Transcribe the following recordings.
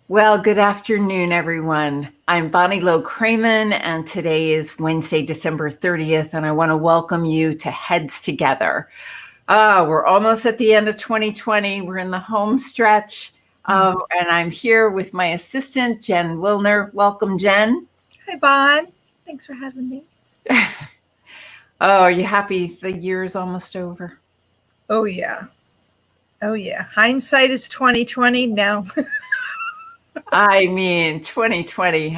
Well, good afternoon, everyone. I'm Bonnie Low-Kramen, and today is Wednesday, December 30th, and I want to welcome you to Heads Together. We're almost at the end of 2020. We're in the home stretch, and I'm here with my assistant, Jen Wilner. Welcome, Jen. Hi, Bon. Thanks for having me. Are you happy the year is almost over? Oh, yeah. Hindsight is 2020 now. I mean, 2020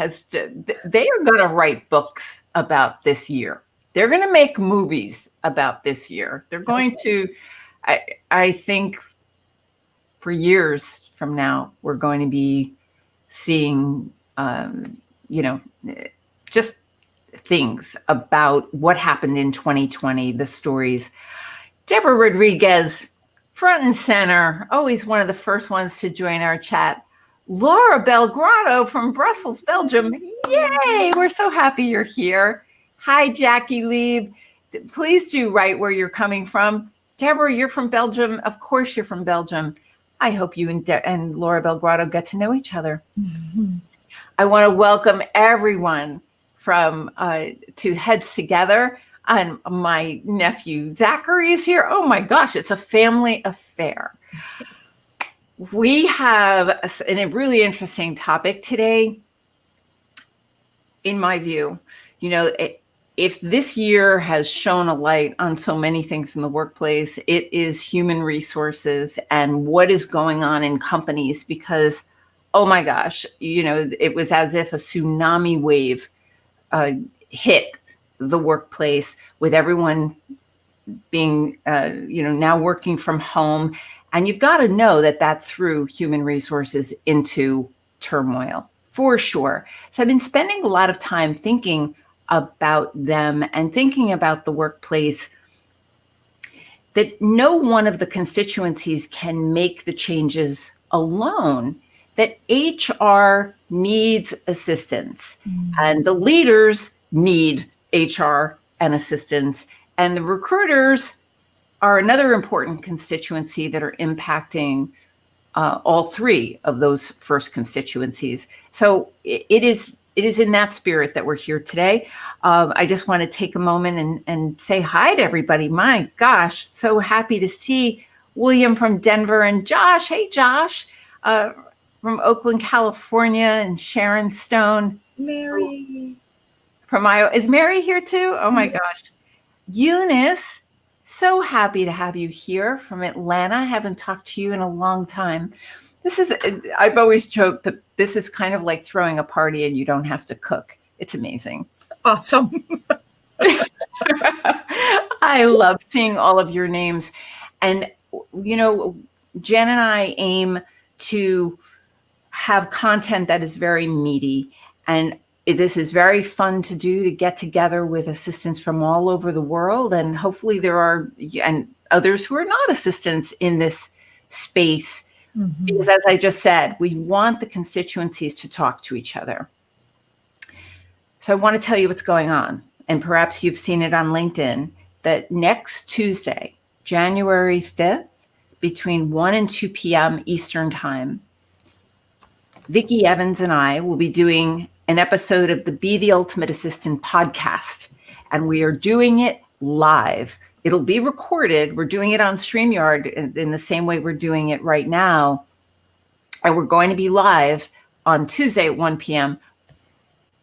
they are going to write books about this year. They're going to make movies about this year. They're going to, I think for years from now, we're going to be seeing, just things about what happened in 2020, the stories. Deborah Rodriguez, front and center, always one of the first ones to join our chat. Laura Belgrado from Brussels, Belgium. Yay! We're so happy you're here. Hi, Jackie Lieb. Please do write where you're coming from. Deborah, you're from Belgium. Of course you're from Belgium. I hope you and Laura Belgrado get to know each other. Mm-hmm. I want to welcome everyone to Heads Together. And my nephew Zachary is here. Oh my gosh, it's a family affair. Yes. We have a really interesting topic today. In my view, if this year has shone a light on so many things in the workplace, it is human resources and what is going on in companies because, oh my gosh, it was as if a tsunami wave hit the workplace with everyone being, now working from home. And you've got to know that threw human resources into turmoil, for sure. So I've been spending a lot of time thinking about them and thinking about the workplace, that no one of the constituencies can make the changes alone, that HR needs assistance, and the leaders need HR and assistance, and the recruiters are another important constituency that are impacting all three of those first constituencies. So it is in that spirit that we're here today. I just want to take a moment and say hi to everybody. My gosh, so happy to see William from Denver and Josh. Hey, Josh, from Oakland, California, and Sharon Stone. Mary. From Iowa. Is Mary here too? Oh my gosh. Eunice. So happy to have you here from Atlanta. I haven't talked to you in a long time. I've always joked that this is kind of like throwing a party and you don't have to cook. It's amazing. Awesome. I love seeing all of your names. And, Jen and I aim to have content that is very meaty, and this is very fun to do, to get together with assistants from all over the world. And hopefully there are and others who are not assistants in this space. Mm-hmm. Because as I just said, we want the constituencies to talk to each other. So I want to tell you what's going on. And perhaps you've seen it on LinkedIn, that next Tuesday, January 5th, between 1 and 2 p.m. Eastern Time, Vicki Evans and I will be doing an episode of the Be the Ultimate Assistant podcast, and we are doing it live. It'll be recorded. We're doing it on StreamYard in the same way we're doing it right now. And we're going to be live on Tuesday at 1 p.m.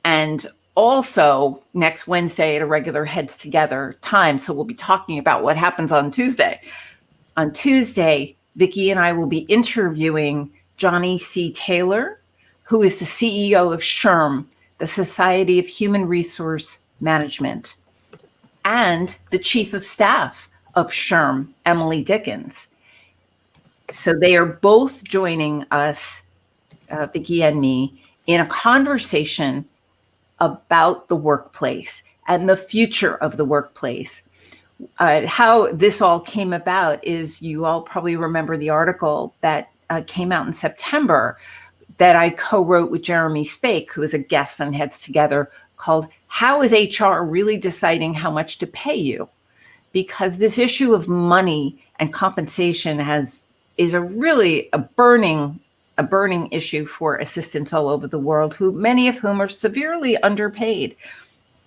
and also next Wednesday at a regular Heads Together time. So we'll be talking about what happens on Tuesday. On Tuesday, Vicki and I will be interviewing Johnny C. Taylor, who is the CEO of SHRM, the Society of Human Resource Management, and the Chief of Staff of SHRM, Emily Dickens. So they are both joining us, Vicki and me, in a conversation about the workplace and the future of the workplace. How this all came about is, you all probably remember the article that came out in September that I co-wrote with Jeremy Spake, who is a guest on Heads Together, called "How is HR Really Deciding How Much to Pay You?" Because this issue of money and compensation is a really burning a burning issue for assistants all over the world, who many of whom are severely underpaid.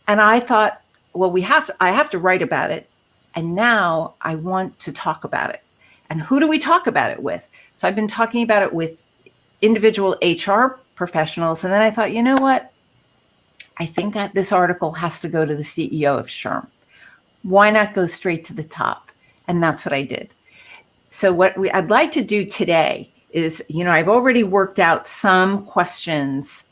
And I thought, well, I have to write about it. And now I want to talk about it. And who do we talk about it with? So I've been talking about it with individual HR professionals. And then I thought, you know what? I think that this article has to go to the CEO of SHRM. Why not go straight to the top? And that's what I did. So what I'd like to do today is, I've already worked out some questions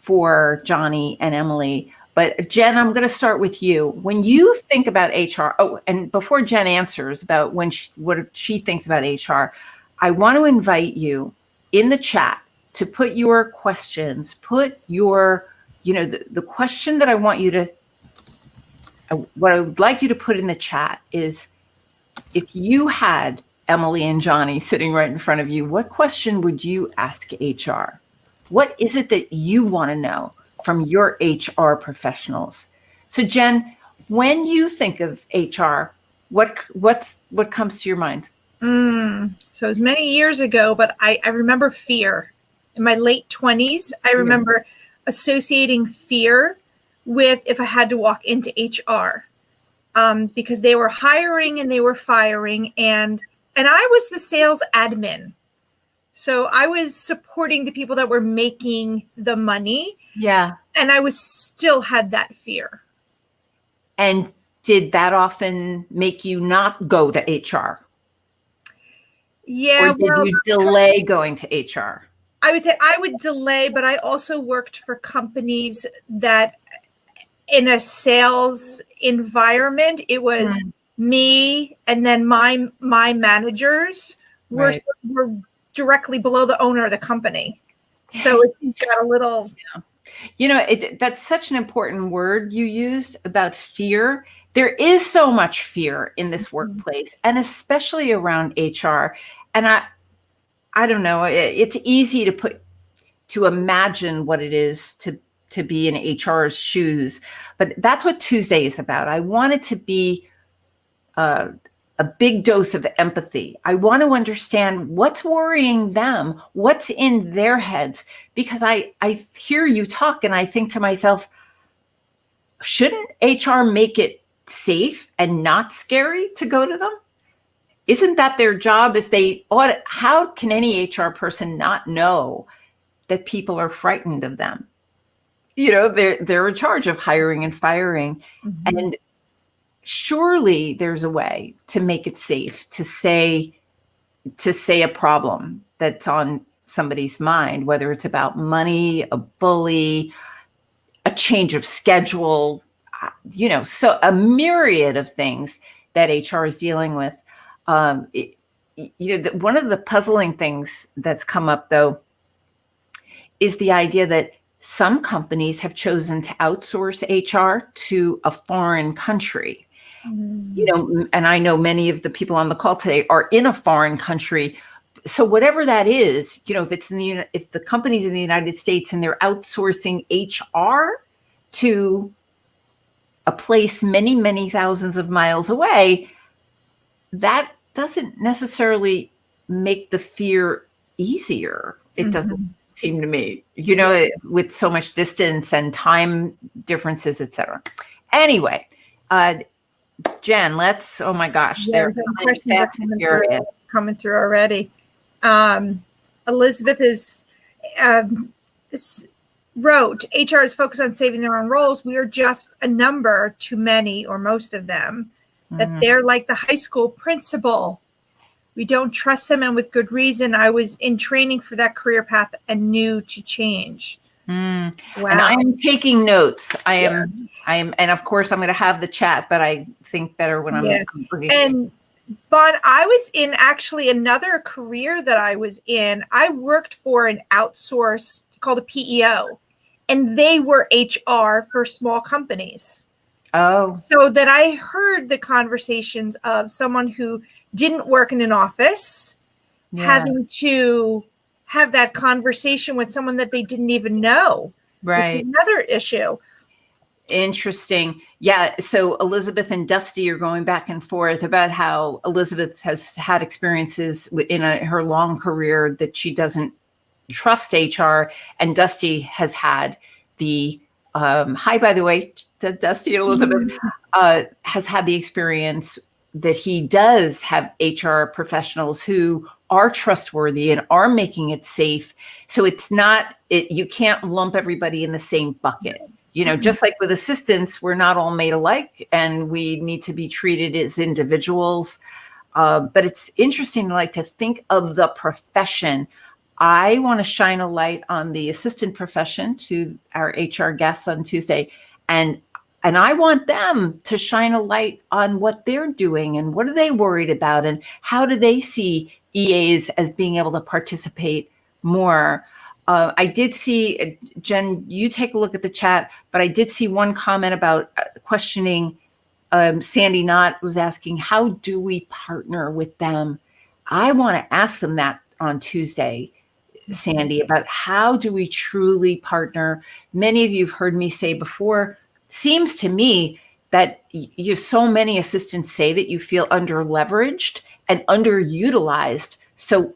for Johnny and Emily. But Jen, I'm going to start with you. When you think about HR, and before Jen answers about what she thinks about HR, I want to invite you in the chat to put your questions, the question that I want you to, what I would like you to put in the chat is, if you had Emily and Johnny sitting right in front of you, what question would you ask HR? What is it that you want to know from your HR professionals? So Jen, when you think of HR, what comes to your mind? So it was many years ago, but I remember fear. In my late 20s, I remember associating fear with if I had to walk into HR, because they were hiring and they were firing, and I was the sales admin. So I was supporting the people that were making the money. Yeah. And I still had that fear. And did that often make you not go to HR? Yeah. Or did you delay going to HR? I would say I would delay, but I also worked for companies that in a sales environment, it was me and then my managers were directly below the owner of the company. So it got a little... That's such an important word you used about fear. There is so much fear in this workplace, and especially around HR. And I don't know, it's easy to imagine what it is to be in HR's shoes, but that's what Tuesday is about. I want it to be a big dose of empathy. I want to understand what's worrying them, what's in their heads, because I hear you talk and I think to myself, shouldn't HR make it safe and not scary to go to them? Isn't that their job? If they audit, how can any HR person not know that people are frightened of them? They're in charge of hiring and firing. And surely there's a way to make it safe to say a problem that's on somebody's mind, whether it's about money, a bully, a change of schedule, so a myriad of things that HR is dealing with. One of the puzzling things that's come up, though, is the idea that some companies have chosen to outsource HR to a foreign country. And I know many of the people on the call today are in a foreign country. So whatever that is, if the company's in the United States and they're outsourcing HR to a place many, many thousands of miles away, that doesn't necessarily make the fear easier. It doesn't seem to me, with so much distance and time differences, et cetera. Anyway, Jen, oh my gosh, there are questions coming through already. Elizabeth wrote, HR is focused on saving their own roles. We are just a number to many or most of them, that they're like the high school principal. We don't trust them, and with good reason. I was in training for that career path and knew to change. Wow. And I am taking notes. I am, and of course I'm going to have the chat, but I think better when I'm But I was in actually another career that I was in. I worked for an outsourced called a PEO, and they were HR for small companies. Oh, so that I heard the conversations of someone who didn't work in an office, having to have that conversation with someone that they didn't even know. Right. Another issue. Interesting. Yeah. So Elizabeth and Dusty are going back and forth about how Elizabeth has had experiences in her long career that she doesn't trust HR, and Dusty has had the hi, by the way, to Dusty and Elizabeth, has had the experience that he does have HR professionals who are trustworthy and are making it safe. So it's not, you can't lump everybody in the same bucket. You know, just like with assistants, we're not all made alike and we need to be treated as individuals. But it's interesting, like, to think of the profession. I want to shine a light on the assistant profession to our HR guests on Tuesday. And I want them to shine a light on what they're doing and what are they worried about and how do they see EAs as being able to participate more. I did see, Jen, you take a look at the chat, but I did see one comment about questioning. Sandy Knott was asking, how do we partner with them? I want to ask them that on Tuesday, Sandy, about how do we truly partner? Many of you have heard me say before, seems to me that you so many assistants say that you feel under leveraged and underutilized. So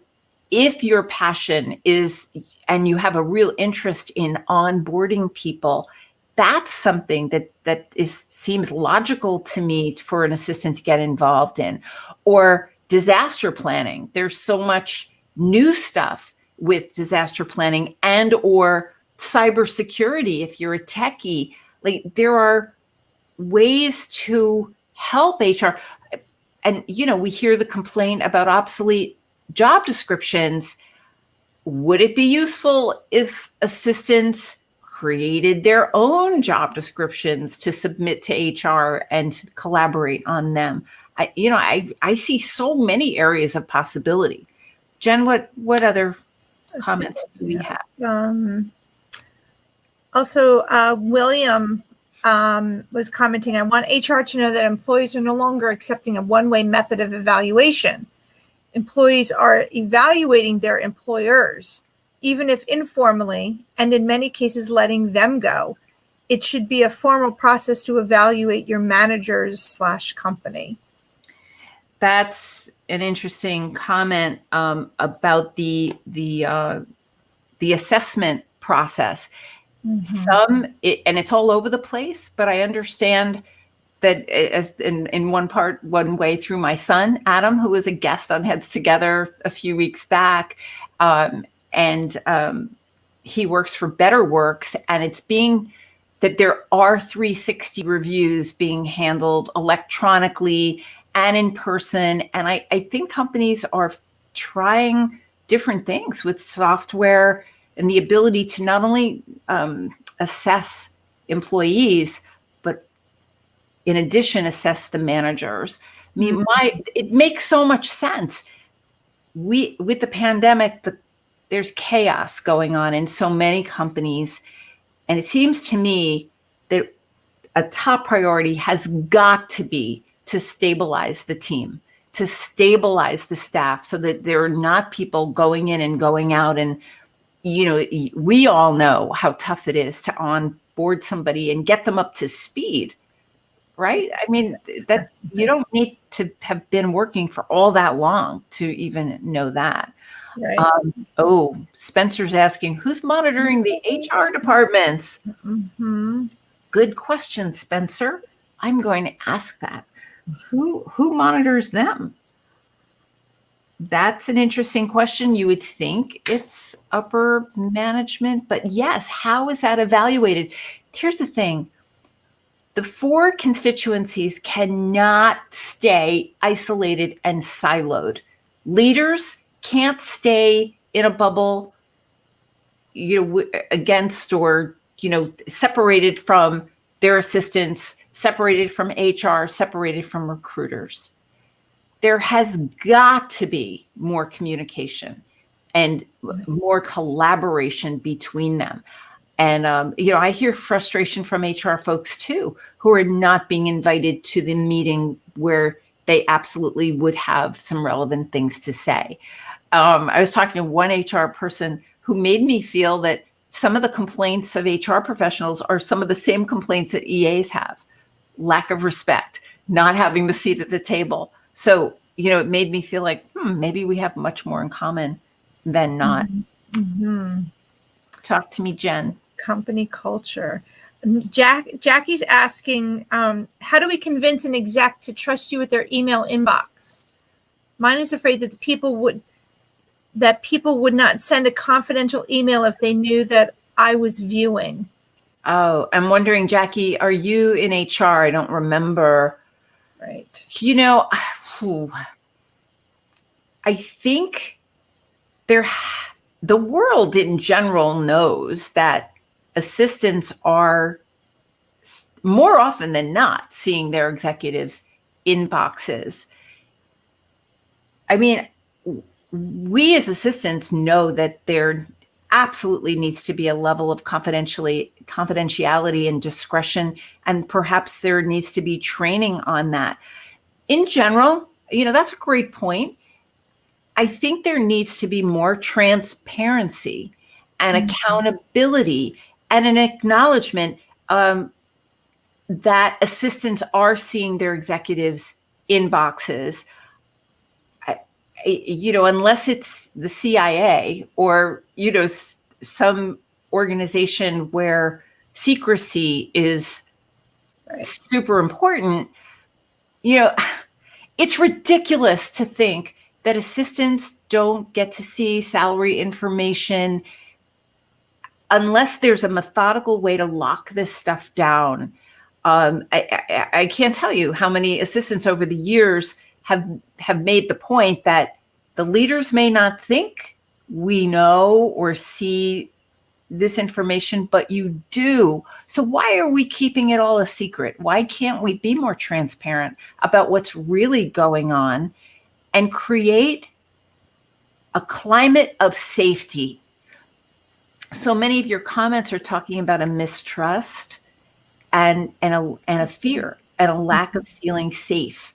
if your passion is, and you have a real interest in onboarding people, that's something that seems logical to me for an assistant to get involved in. Or disaster planning. There's so much new stuff with disaster planning, and or cybersecurity. If you're a techie, like, there are ways to help HR. And, you know, we hear the complaint about obsolete job descriptions. Would it be useful if assistants created their own job descriptions to submit to HR and to collaborate on them? I see so many areas of possibility. Jen, what other comments do we have? Also, William was commenting, I want HR to know that employees are no longer accepting a one-way method of evaluation. Employees are evaluating their employers, even if informally, and in many cases letting them go. It should be a formal process to evaluate your managers/company. That's an interesting comment about the assessment process. And it's all over the place, but I understand that as in one way through my son, Adam, who was a guest on Heads Together a few weeks back. And he works for Better Works, and it's being that there are 360 reviews being handled electronically and in person. And I think companies are trying different things with software and the ability to not only assess employees, but in addition, assess the managers. I mean, it makes so much sense. With the pandemic, there's chaos going on in so many companies. And it seems to me that a top priority has got to be to stabilize the team, to stabilize the staff so that there are not people going in and going out. And, you know, we all know how tough it is to onboard somebody and get them up to speed, right? I mean, that you don't need to have been working for all that long to even know that. Right. Spencer's asking, who's monitoring the HR departments? Good question, Spencer. I'm going to ask that. Who monitors them? That's an interesting question. You would think it's upper management, but yes, how is that evaluated? Here's the thing. The 4 constituencies cannot stay isolated and siloed. Leaders can't stay in a bubble, against or, separated from their assistants, separated from HR, separated from recruiters. There has got to be more communication and more collaboration between them. And, I hear frustration from HR folks too, who are not being invited to the meeting where they absolutely would have some relevant things to say. I was talking to one HR person who made me feel that some of the complaints of HR professionals are some of the same complaints that EAs have. Lack of respect, not having the seat at the table. So, it made me feel like, maybe we have much more in common than not. Talk to me, Jen. Company culture. Jackie's asking, how do we convince an exec to trust you with their email inbox? Mine is afraid that people would not send a confidential email if they knew that I was viewing. Oh, I'm wondering, Jackie, are you in HR? I don't remember. Right. You know, I think the world in general knows that assistants are more often than not seeing their executives' inboxes. I mean, we as assistants know that there absolutely needs to be a level of confidentiality and discretion, and perhaps there needs to be training on that. In general, that's a great point. I think there needs to be more transparency and accountability and an acknowledgement that assistants are seeing their executives' inboxes. Unless it's the CIA or, some organization where secrecy is super important, it's ridiculous to think that assistants don't get to see salary information unless there's a methodical way to lock this stuff down. I can't tell you how many assistants over the years have made the point that the leaders may not think we know or see this information, but you do. So why are we keeping it all a secret? Why can't we be more transparent about what's really going on and create a climate of safety? So many of your comments are talking about a mistrust and a fear and a lack of feeling safe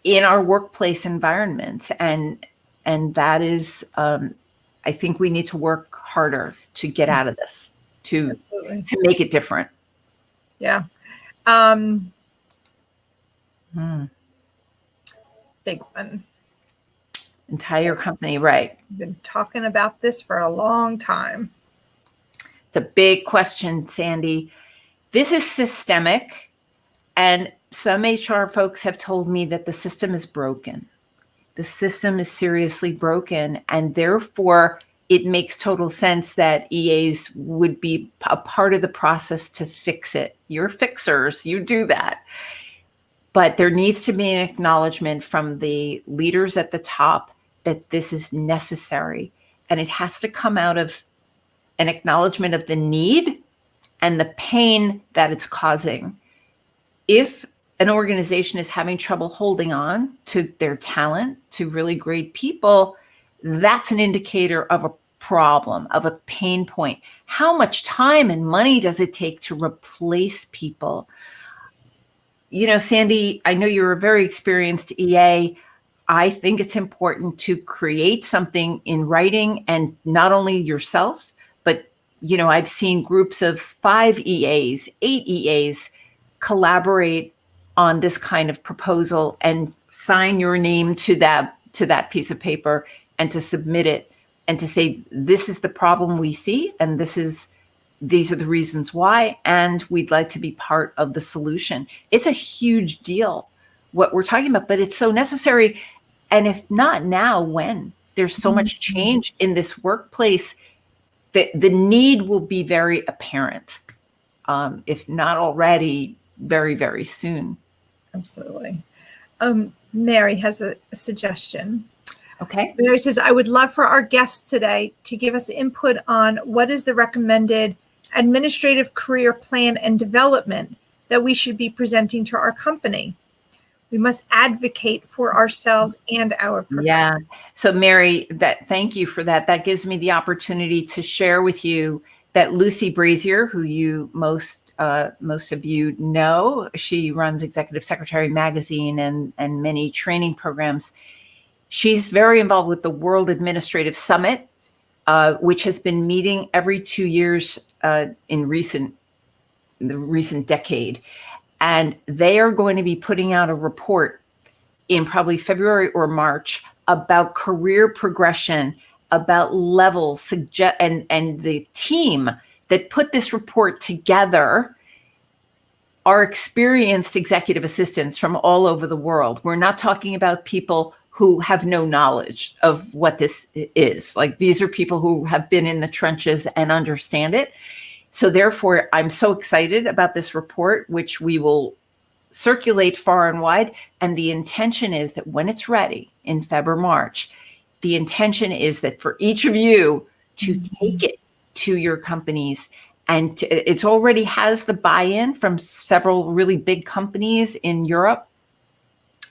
in our workplace environments. And that is, I think we need to work harder to get out of this, to make it different. Yeah. Big one. Entire company, right. We've been talking about this for a long time. It's a big question, Sandy. This is systemic, and some HR folks have told me that the system is broken. The system is seriously broken, and therefore it makes total sense that EAs would be a part of the process to fix it. You're fixers, you do that. But there needs to be an acknowledgement from the leaders at the top that this is necessary, and it has to come out of an acknowledgement of the need and the pain that it's causing. If an organization is having trouble holding on to their talent, to really great people, that's an indicator of a problem, of a pain point. How much time and money does it take to replace people? Sandy, I know you're a very experienced EA. I think it's important to create something in writing, and not only yourself, but, I've seen groups of 5 EAs, 8 EAs collaborate on this kind of proposal and sign your name to that piece of paper and to submit it and to say, this is the problem we see, and these are the reasons why, and we'd like to be part of the solution. It's a huge deal what we're talking about, but it's so necessary. And if not now, when? There's so much change in this workplace that the need will be very apparent, if not already, very, very soon. Absolutely. Mary has a suggestion. Okay. Mary says, I would love for our guests today to give us input on what is the recommended administrative career plan and development that we should be presenting to our company. We must advocate for ourselves and our profession. Yeah. So Mary, thank you for that. That gives me the opportunity to share with you that Lucy Brazier, who you most of you know, she runs Executive Secretary Magazine and many training programs. She's very involved with the World Administrative Summit, which has been meeting every 2 years in the recent decade. And they are going to be putting out a report in probably February or March about career progression about levels and the team that put this report together are experienced executive assistants from all over the world. We're not talking about people who have no knowledge of what this is. Like, these are people who have been in the trenches and understand it. So therefore, I'm so excited about this report, which we will circulate far and wide. And the intention is that when it's ready in February, March, the intention is that for each of you to take it to your companies. And it's already has the buy-in from several really big companies in Europe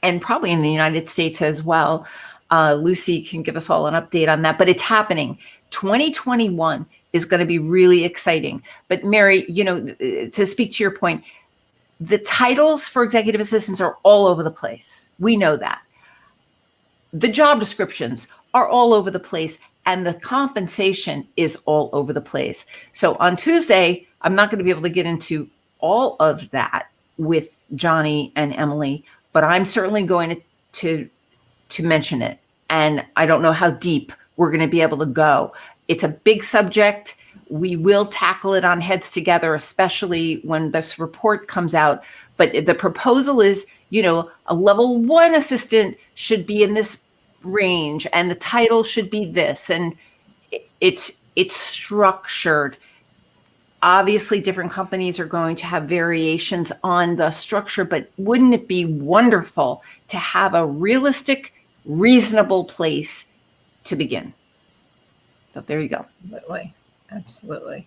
and probably in the United States as well. Lucy can give us all an update on that, but it's happening. 2021 is going to be really exciting. But Mary, to speak to your point, the titles for executive assistants are all over the place. We know that. The job descriptions are all over the place, and the compensation is all over the place. So on Tuesday, I'm not going to be able to get into all of that with Johnny and Emily, but I'm certainly going to mention it. And I don't know how deep we're going to be able to go. It's a big subject. We will tackle it on Heads Together, especially when this report comes out. But the proposal is, a level 1 assistant should be in this range, and the title should be this, and it's structured. Obviously, different companies are going to have variations on the structure, but wouldn't it be wonderful to have a realistic, reasonable place to begin? So there you go. Absolutely.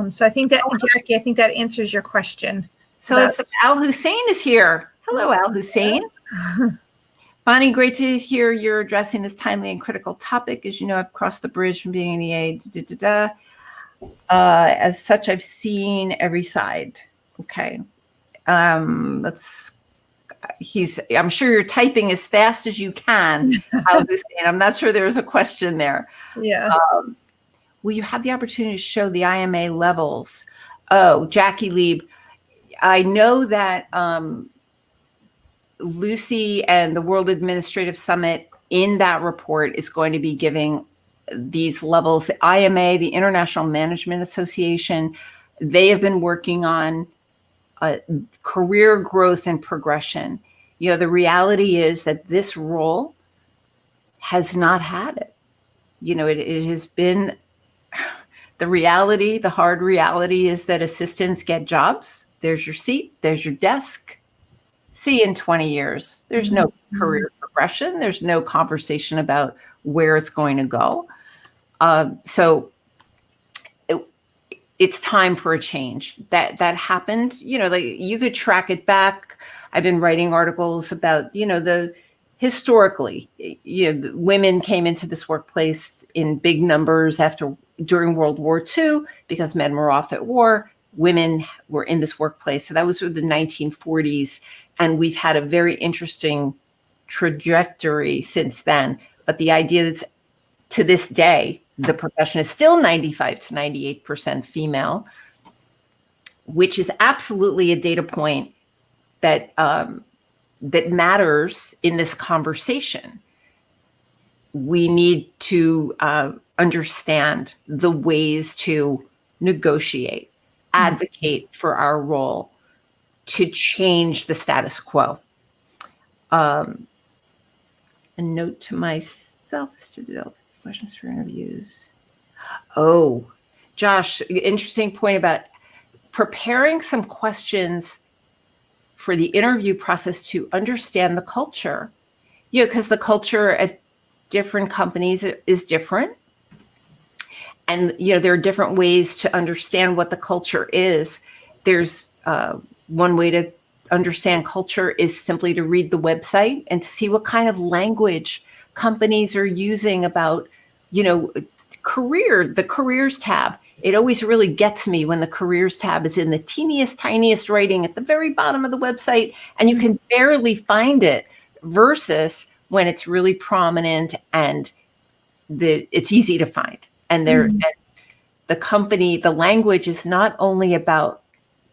So I think that, Jackie, that answers your question. So it's Al Hussein is here. Hello, Al Hussein. Bonnie, great to hear you're addressing this timely and critical topic. As you know, I've crossed the bridge from being in the A. As such, I've seen every side. Okay. I'm sure you're typing as fast as you can. Al Hussein. I'm not sure there's a question there. Yeah. Will you have the opportunity to show the IMA levels? Oh, Jackie Lieb. I know that Lucy and the World Administrative Summit in that report is going to be giving these levels. The IMA, the International Management Association, they have been working on career growth and progression. The reality is that this role has not had it. It has been the reality. The hard reality is that assistants get jobs. There's your seat. There's your desk. See you in 20 years. There's no career progression. There's no conversation about where it's going to go. So it's time for a change. That happened. You could track it back. I've been writing articles about, historically, women came into this workplace in big numbers during World War II because men were off at war. Women were in this workplace. So that was the 1940s. And we've had a very interesting trajectory since then. But the idea that to this day, the profession is still 95 to 98% female, which is absolutely a data point that matters in this conversation. We need to understand the ways to negotiate, advocate for our role, to change the status quo. A note to myself is to develop questions for interviews. Oh, Josh, interesting point about preparing some questions for the interview process to understand the culture. Because the culture at different companies is different. And, there are different ways to understand what the culture is. There's one way to understand culture is simply to read the website and to see what kind of language companies are using about, the careers tab. It always really gets me when the careers tab is in the teeniest, tiniest writing at the very bottom of the website, and you can barely find it, versus when it's really prominent and it's easy to find. And and the company, the language is not only about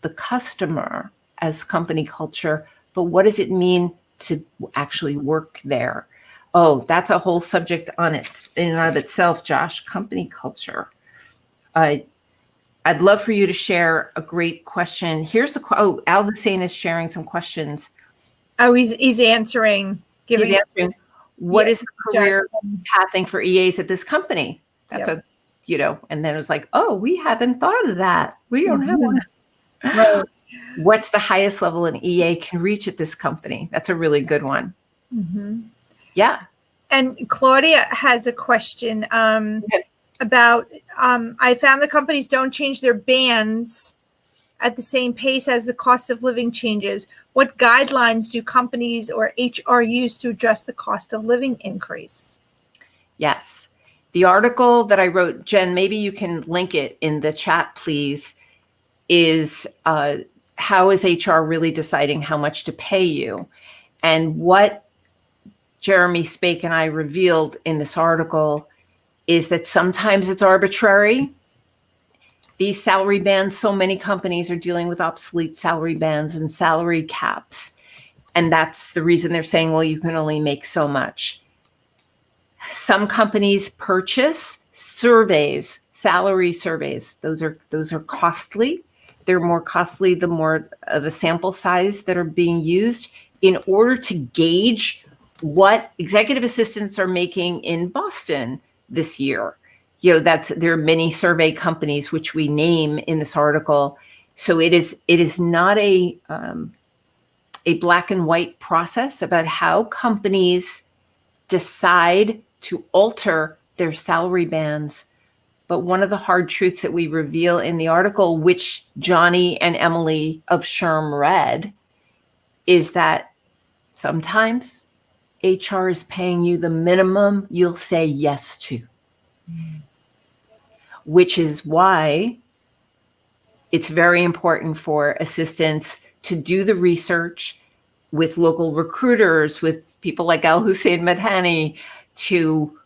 the customer as company culture, but what does it mean to actually work there? Oh, that's a whole subject on it in and of itself, Josh. Company culture. I'd love for you to share a great question. Here's Al Hussein is sharing some questions. Oh, he's answering. He's answering. What is the career pathing for EAs at this company? That's and then it was like, oh, we haven't thought of that. We don't have one. Right. What's the highest level an EA can reach at this company? That's a really good one. Mm-hmm. Yeah. And Claudia has a question about, I found the companies don't change their bands at the same pace as the cost of living changes. What guidelines do companies or HR use to address the cost of living increase? Yes. The article that I wrote, Jen, maybe you can link it in the chat, please, is how is HR really deciding how much to pay you? And what Jeremy Spake and I revealed in this article is that sometimes it's arbitrary. These salary bands, so many companies are dealing with obsolete salary bands and salary caps. And that's the reason they're saying, well, you can only make so much. Some companies purchase surveys, salary surveys. Those are costly. They're more costly the more of a sample size that are being used in order to gauge what executive assistants are making in Boston this year. There are many survey companies which we name in this article. So it is not a black and white process about how companies decide to alter their salary bands. But one of the hard truths that we reveal in the article, which Johnny and Emily of SHRM read, is that sometimes HR is paying you the minimum you'll say yes to. Which is why it's very important for assistants to do the research with local recruiters, with people like Al Hussein Madhani, to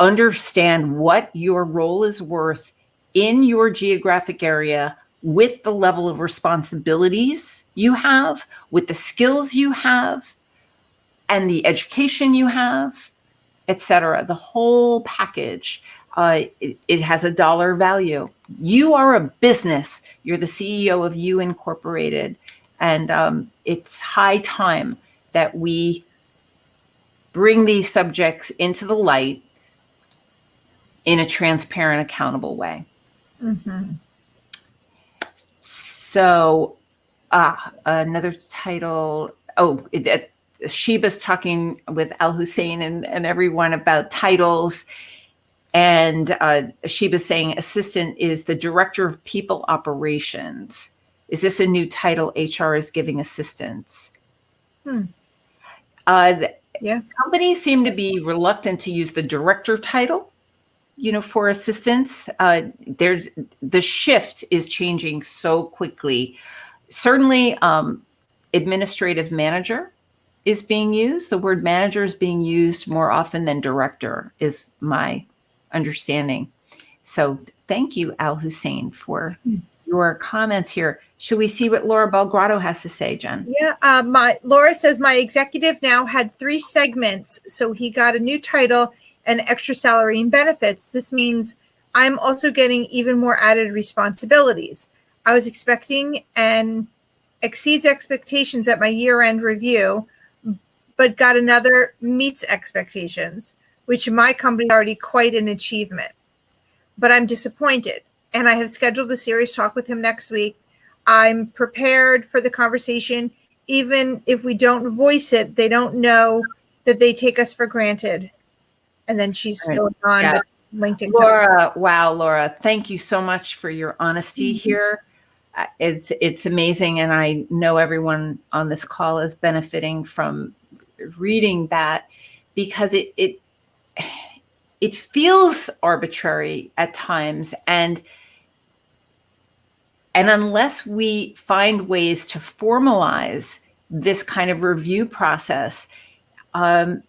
understand what your role is worth in your geographic area with the level of responsibilities you have, with the skills you have, and the education you have, et cetera. The whole package. It has a dollar value. You are a business. You're the CEO of You Incorporated. And it's high time that we bring these subjects into the light in a transparent, accountable way. Mm-hmm. So another title. Sheba's talking with Al Hussein and everyone about titles. And Sheba's saying assistant is the director of people operations. Is this a new title HR is giving assistants? Companies seem to be reluctant to use the director title, for assistants. The shift is changing so quickly. Certainly, administrative manager is being used. The word manager is being used more often than director, is my understanding. So thank you, Al Hussein, for your comments here. Should we see what Laura Belgrado has to say, Jen? Yeah, Laura says my executive now had 3 segments, so he got a new title and extra salary and benefits. This means I'm also getting even more added responsibilities. I was expecting and exceeds expectations at my year-end review, but got another meets expectations, which in my company is already quite an achievement. But I'm disappointed, and I have scheduled a serious talk with him next week. I'm prepared for the conversation. Even if we don't voice it, they don't know that they take us for granted. And then she's going on LinkedIn. Laura, thank you so much for your honesty here. It's amazing, and I know everyone on this call is benefiting from reading that, because it feels arbitrary at times, and unless we find ways to formalize this kind of review process, I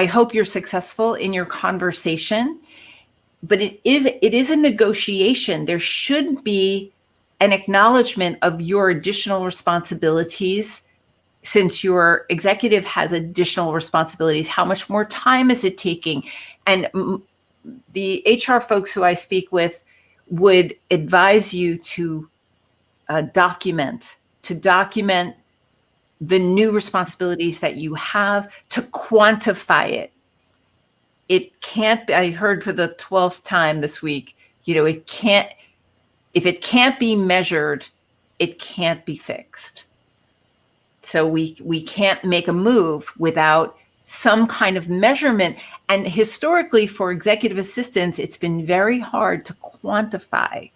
hope you're successful in your conversation, but it is a negotiation. There should be an acknowledgement of your additional responsibilities since your executive has additional responsibilities, how much more time is it taking? And the HR folks who I speak with would advise you to document the new responsibilities that you have, to quantify it. It can't be, I heard for the 12th time this week, if it can't be measured, it can't be fixed. So we can't make a move without some kind of measurement. And historically, for executive assistants, it's been very hard to quantify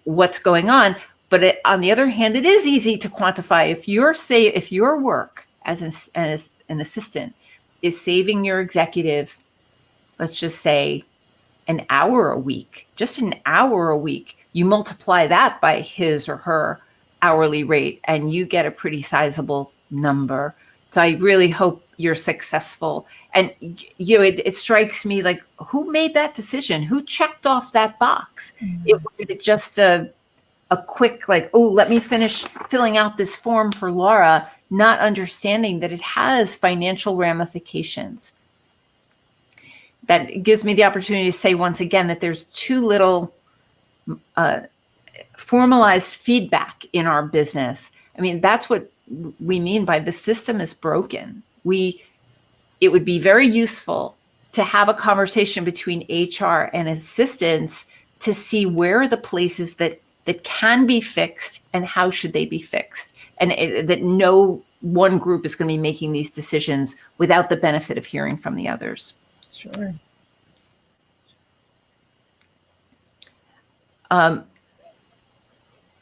what's going on. But on the other hand, it is easy to quantify. If your work as an assistant is saving your executive, let's just say an hour a week, just an hour a week, you multiply that by his or her hourly rate and you get a pretty sizable number. So I really hope you're successful. And it strikes me like, who made that decision? Who checked off that box? Mm-hmm. Was it just a quick, like, oh, let me finish filling out this form for Laura, not understanding that it has financial ramifications? That gives me the opportunity to say once again that there's too little formalized feedback in our business. I mean, that's what we mean by the system is broken. It would be very useful to have a conversation between HR and assistants to see where are the places that can be fixed and how should they be fixed. And that no one group is going to be making these decisions without the benefit of hearing from the others. Sure.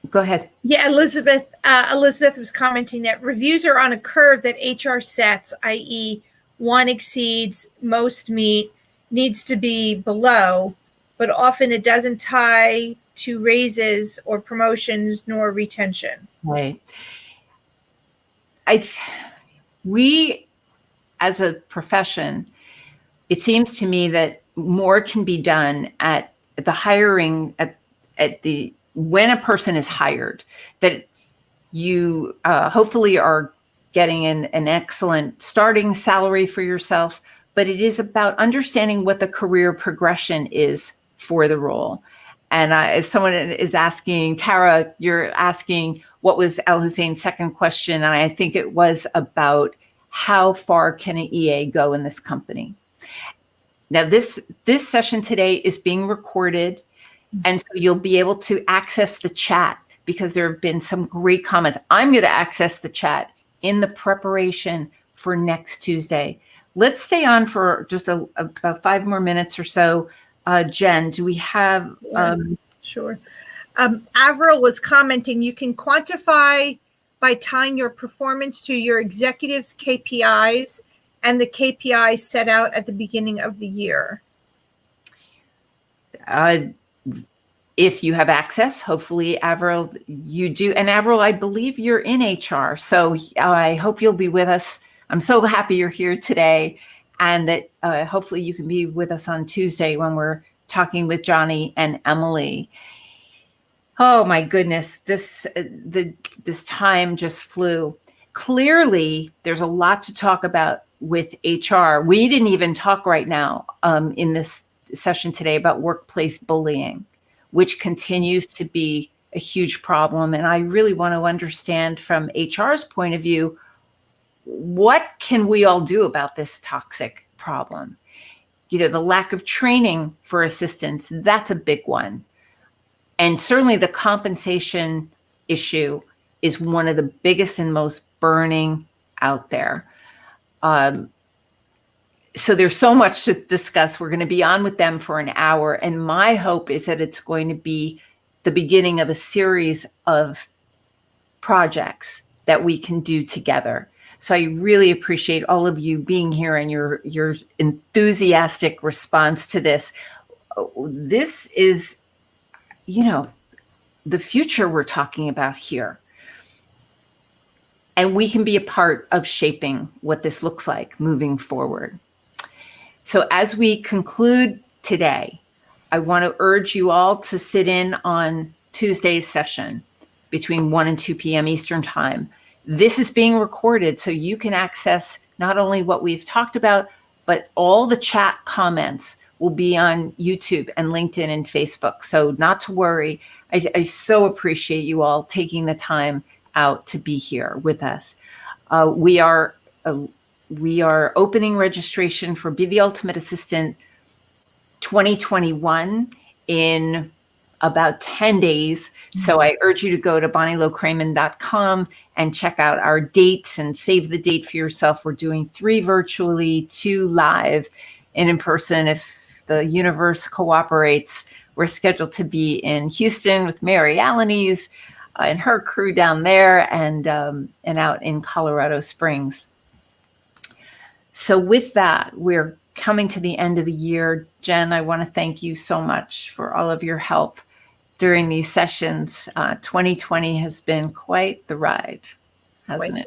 Go ahead. Yeah, Elizabeth was commenting that reviews are on a curve that HR sets, i.e. one exceeds, most meet, needs to be below, but often it doesn't tie to raises or promotions nor retention. Right. We, as a profession, it seems to me that more can be done at the hiring, when a person is hired, that you hopefully are getting an excellent starting salary for yourself, but it is about understanding what the career progression is for the role. And as someone is asking, Tara, you're asking, what was Al Hussein's second question? And I think it was about how far can an EA go in this company? Now, this session today is being recorded, and so you'll be able to access the chat because there have been some great comments. I'm going to access the chat in the preparation for next Tuesday. Let's stay on for just about 5 more minutes or so. Jen, do we have? Sure. Avril was commenting, you can quantify by tying your performance to your executives' KPIs and the KPIs set out at the beginning of the year. If you have access, hopefully, Avril, you do. And Avril, I believe you're in HR. So I hope you'll be with us. I'm so happy you're here today. And that hopefully you can be with us on Tuesday when we're talking with Johnny and Emily. Oh my goodness, this time just flew. Clearly, there's a lot to talk about with HR. We didn't even talk right now in this session today about workplace bullying, which continues to be a huge problem. And I really want to understand from HR's point of view, what can we all do about this toxic problem? The lack of training for assistants, that's a big one. And certainly the compensation issue is one of the biggest and most burning out there. So there's so much to discuss. We're going to be on with them for an hour. And my hope is that it's going to be the beginning of a series of projects that we can do together. So I really appreciate all of you being here and your enthusiastic response to this. This is, the future we're talking about here. And we can be a part of shaping what this looks like moving forward. So as we conclude today, I want to urge you all to sit in on Tuesday's session between 1 and 2 p.m. Eastern Time. This is being recorded, so you can access not only what we've talked about, but all the chat comments will be on YouTube and LinkedIn and Facebook. So not to worry. I so appreciate you all taking the time out to be here with us. We are opening registration for Be the Ultimate Assistant 2021 in about 10 days. So I urge you to go to bonnielowkramen.com and check out our dates and save the date for yourself. We're doing 3 virtually, 2 live, and in person if the universe cooperates. We're scheduled to be in Houston with Mary Alanis and her crew down there, and out in Colorado Springs. So with that, we're coming to the end of the year. Jen, I want to thank you so much for all of your help during these sessions. 2020 has been quite the ride, hasn't it?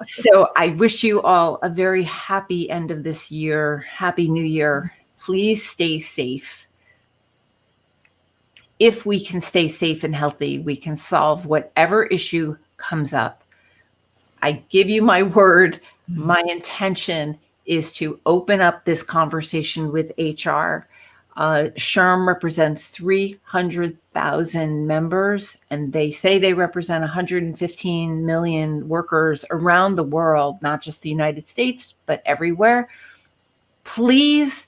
So I wish you all a very happy end of this year. Happy New Year. Please stay safe. If we can stay safe and healthy, we can solve whatever issue comes up. I give you my word. My intention is to open up this conversation with HR. SHRM represents 300,000 members, and they say they represent 115 million workers around the world, not just the United States, but everywhere. Please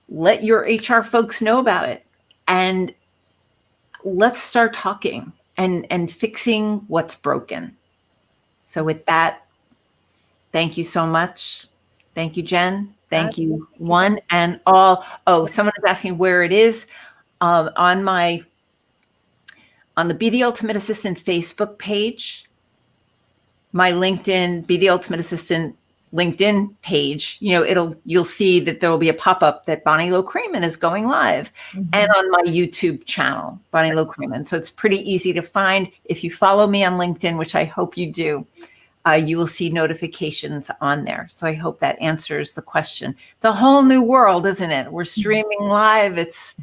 let your HR folks know about it, and let's start talking and fixing what's broken. So with that, thank you so much. Thank you, Jen. Thank you, one and all. Oh, someone is asking where it is. On the Be the Ultimate Assistant Facebook page, my LinkedIn, Be the Ultimate Assistant LinkedIn page, you'll see that there will be a pop-up that Bonnie Low-Kramen is going live, and on my YouTube channel, Bonnie Low-Kramen. So it's pretty easy to find. If you follow me on LinkedIn, which I hope you do, you will see notifications on there. So I hope that answers the question. It's a whole new world, isn't it? We're streaming live. It's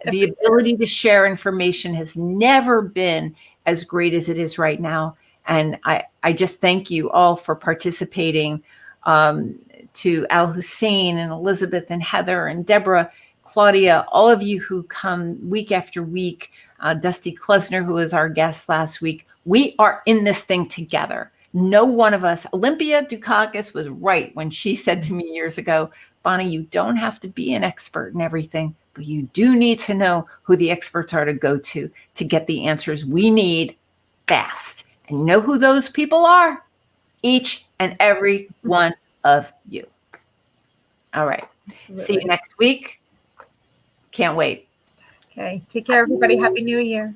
the ability to share information has never been as great as it is right now. And I just thank you all for participating. To Al Hussein and Elizabeth and Heather and Deborah, Claudia, all of you who come week after week, Dusty Klesner, who was our guest last week. We are in this thing together. No one of us, Olympia Dukakis was right when she said to me years ago, Bonnie, you don't have to be an expert in everything, but you do need to know who the experts are to go to get the answers we need fast. And you know who those people are? Each and every one of you. All right. Absolutely. See you next week. Can't wait. Okay. Take care, everybody. Happy New Year.